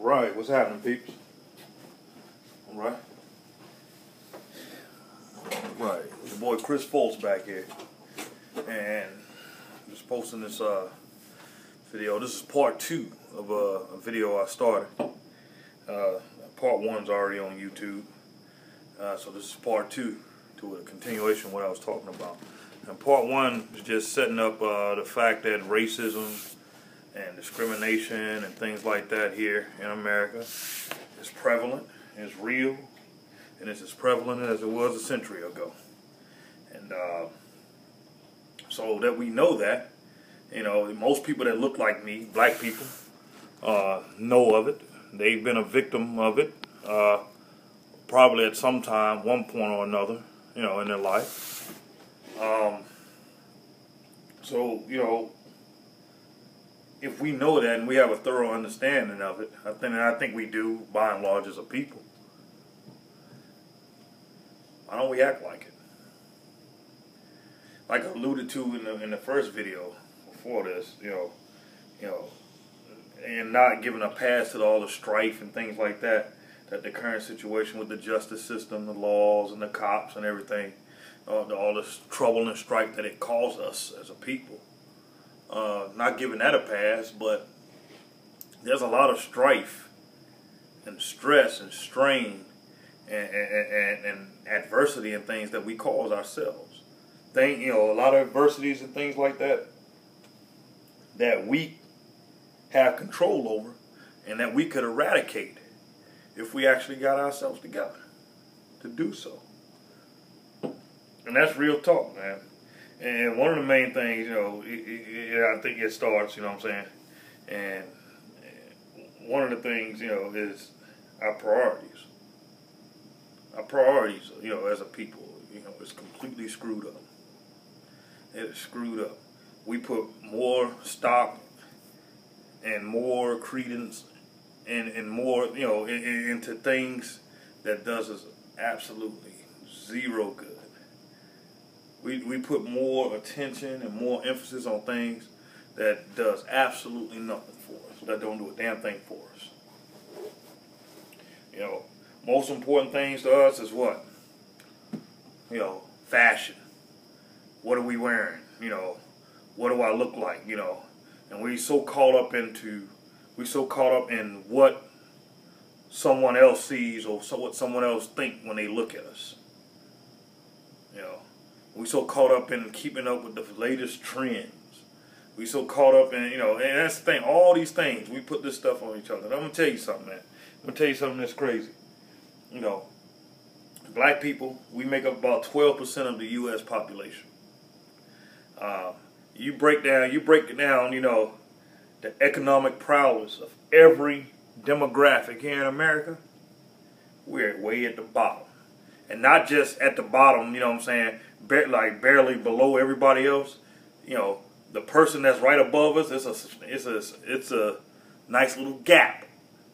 Right, what's happening, peeps? Alright. Right, your boy Chris Foltz back here. And just posting this video. This is part 2 of a video I started. Part 1's already on YouTube. So this is part 2 to a continuation of what I was talking about. And part 1 is just setting up the fact that racism and discrimination and things like that here in America is prevalent, is real, and it's as prevalent as it was a century ago. And so that we know that, you know, most people that look like me, black people, know of it. They've been a victim of it, probably at some time, one point or another, you know, in their life. So, you know, if we know that and we have a thorough understanding of it, I think we do, by and large, as a people, why don't we act like it? Like I alluded to in the first video before this, you know, and not giving a pass to all the strife and things like that, that the current situation with the justice system, the laws, and the cops and everything, all this trouble and strife that it caused us as a people. Not giving that a pass, but there's a lot of strife and stress and strain and adversity and things that we cause ourselves. You know, a lot of adversities and things like that that we have control over and that we could eradicate if we actually got ourselves together to do so. And that's real talk, man. And one of the main things, you know, I think it starts, you know what I'm saying? And one of the things, you know, is our priorities. Our priorities, you know, as a people, you know, is completely screwed up. It is screwed up. We put more stock and more credence and more, you know, into things that does us absolutely zero good. We put more attention and more emphasis on things that does absolutely nothing for us, that don't do a damn thing for us. You know, most important things to us is what? You know, fashion. What are we wearing? You know, what do I look like? You know, and we so caught up in what someone else sees or what someone else think when they look at us. You know, we so caught up in keeping up with the latest trends. We so caught up in, you know, and that's the thing, all these things, we put this stuff on each other. And I'm going to tell you something, man. I'm going to tell you something that's crazy. You know, black people, we make up about 12% of the U.S. population. You break it down, you know, the economic prowess of every demographic here in America, we're way at the bottom. And not just at the bottom, you know what I'm saying, like barely below everybody else. You know, the person that's right above us, it's a nice little gap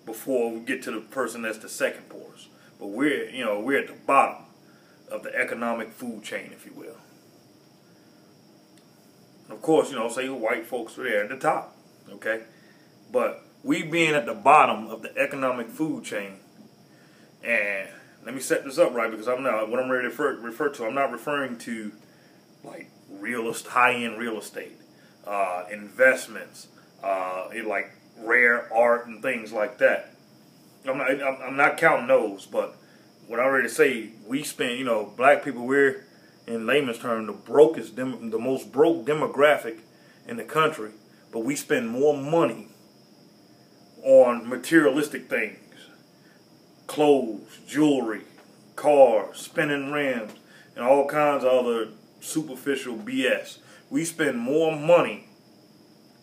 before we get to the person that's the second poorest. But we're at the bottom of the economic food chain, if you will. Of course, you know, say white folks are there at the top, okay? But we being at the bottom of the economic food chain, and let me set this up right, because what I'm ready to refer to, I'm not referring to like high-end real estate, investments, like rare art and things like that. I'm not counting those, but what I'm ready to say, we spend, you know, black people, we're, in layman's terms, the most broke demographic in the country, but we spend more money on materialistic things. Clothes, jewelry, cars, spinning rims, and all kinds of other superficial BS. We spend more money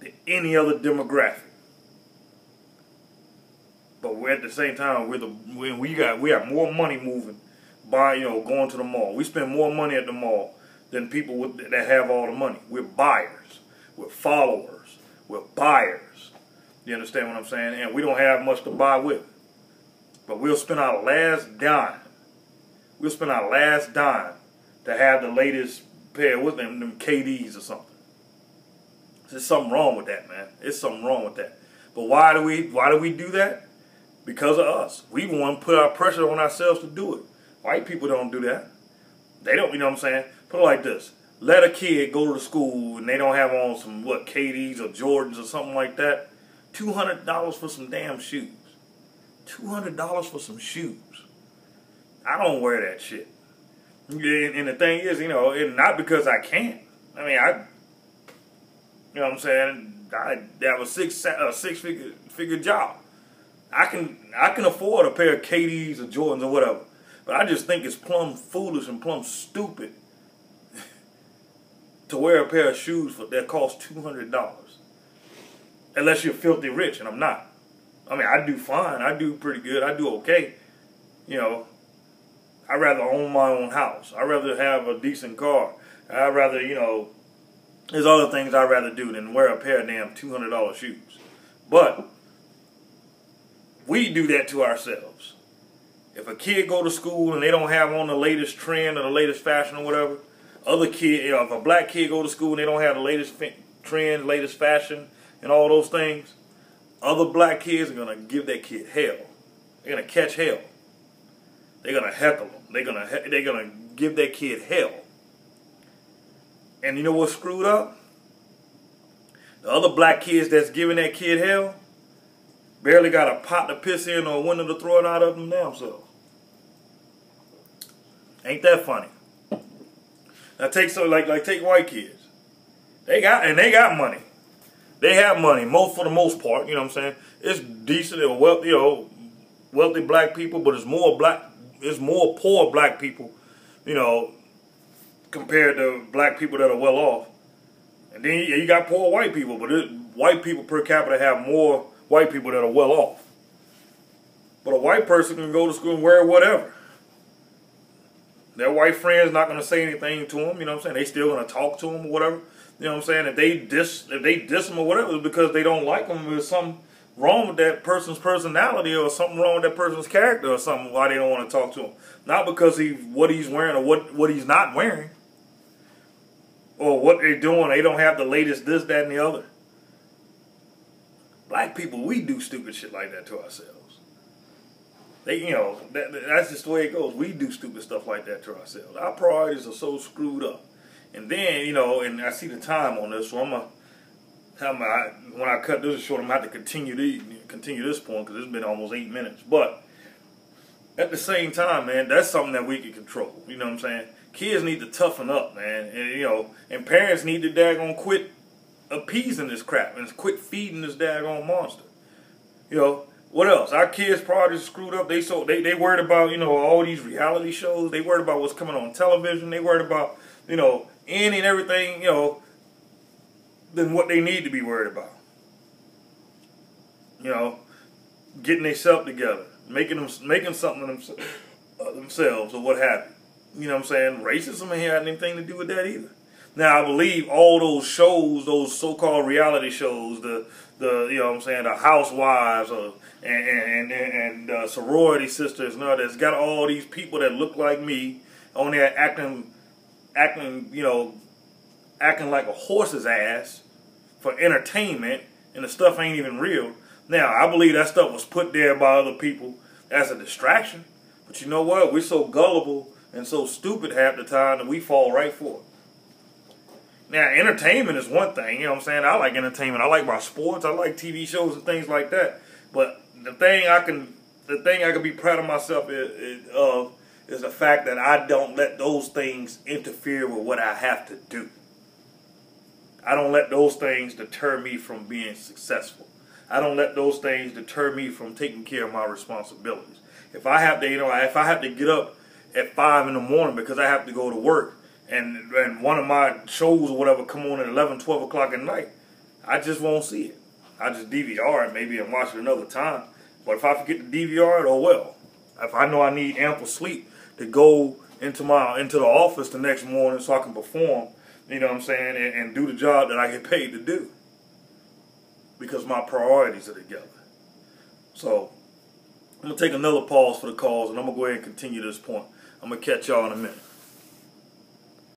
than any other demographic. But we're at the same time, we got more money moving by, you know, going to the mall. We spend more money at the mall than people that have all the money. We're buyers. We're followers. We're buyers. You understand what I'm saying? And we don't have much to buy with. But we'll spend our last dime. We'll spend our last dime to have the latest pair with them KDs or something. There's something wrong with that, man. There's something wrong with that. But why do we do that? because of us. We want to put our pressure on ourselves to do it. White people don't do that. They don't, you know what I'm saying? Put it like this. Let a kid go to school and they don't have on some, what, KDs or Jordans or something like that. $200 for some damn shoes. $200 for some shoes. I don't wear that shit. And the thing is, you know, and not because I can't. I mean, you know what I'm saying? I have a six-figure job. I can afford a pair of KDs or Jordans or whatever. But I just think it's plumb foolish and plumb stupid to wear a pair of shoes that cost $200. Unless you're filthy rich, and I'm not. I mean, I do fine. I do pretty good. I do okay. You know, I'd rather own my own house. I'd rather have a decent car. I'd rather, you know, there's other things I'd rather do than wear a pair of damn $200 shoes. But we do that to ourselves. If a kid go to school and they don't have on the latest trend or the latest fashion or whatever, other kid, you know, if a black kid go to school and they don't have the latest trend, latest fashion, and all those things, other black kids are gonna give that kid hell. They're gonna catch hell. They're gonna heckle them. They're gonna give that kid hell. And you know what's screwed up? The other black kids that's giving that kid hell barely got a pot to piss in or a window to throw it out of them damn selves. Ain't that funny? Now take take white kids. They got money. They have money, for the most part, you know what I'm saying? It's decent and wealthy, you know, wealthy black people, but it's more poor black people, you know, compared to black people that are well off. And then you got poor white people, but white people per capita have more white people that are well off. But a white person can go to school and wear whatever. Their white friend's not going to say anything to them, you know what I'm saying? They still going to talk to them or whatever. You know what I'm saying? If they diss them or whatever, it's because they don't like them. There's something wrong with that person's personality or something wrong with that person's character or something why they don't want to talk to him. Not because what he's wearing or what he's not wearing. Or what they're doing. They don't have the latest this, that, and the other. Black people, we do stupid shit like that to ourselves. You know, that's just the way it goes. We do stupid stuff like that to ourselves. Our priorities are so screwed up. And then, you know, and I see the time on this, so when I cut this short, I'm going to have to continue this point because it's been almost 8 minutes. But at the same time, man, that's something that we can control. You know what I'm saying? Kids need to toughen up, man. And, you know, and parents need to daggone quit appeasing this crap and quit feeding this daggone monster. You know, what else? Our kids' priorities are screwed up. They worried about, you know, all these reality shows. They worried about what's coming on television. They worried about, you know, any and everything, you know, than what they need to be worried about. You know, getting themselves together, making something of themselves or what have you. You know what I'm saying? Racism ain't had anything to do with that either. Now, I believe all those shows, those so-called reality shows, the you know what I'm saying, the housewives and sorority sisters and all that's got all these people that look like me on there acting, you know, acting like a horse's ass for entertainment, and the stuff ain't even real. Now, I believe that stuff was put there by other people as a distraction. But you know what? We're so gullible and so stupid half the time that we fall right for it. Now, entertainment is one thing, you know what I'm saying? I like entertainment. I like my sports. I like TV shows and things like that. But the thing I can be proud of myself is the fact that I don't let those things interfere with what I have to do. I don't let those things deter me from being successful. I don't let those things deter me from taking care of my responsibilities. If I have to, you know, if I have to get up at 5 in the morning because I have to go to work, and one of my shows or whatever come on at 11, 12 o'clock at night, I just won't see it. I just DVR it maybe and watch it another time. But if I forget to DVR it, oh well. If I know I need ample sleep to go into the office the next morning so I can perform, you know what I'm saying, and do the job that I get paid to do. Because my priorities are together. So, I'm going to take another pause for the calls, and I'm going to go ahead and continue this point. I'm going to catch y'all in a minute.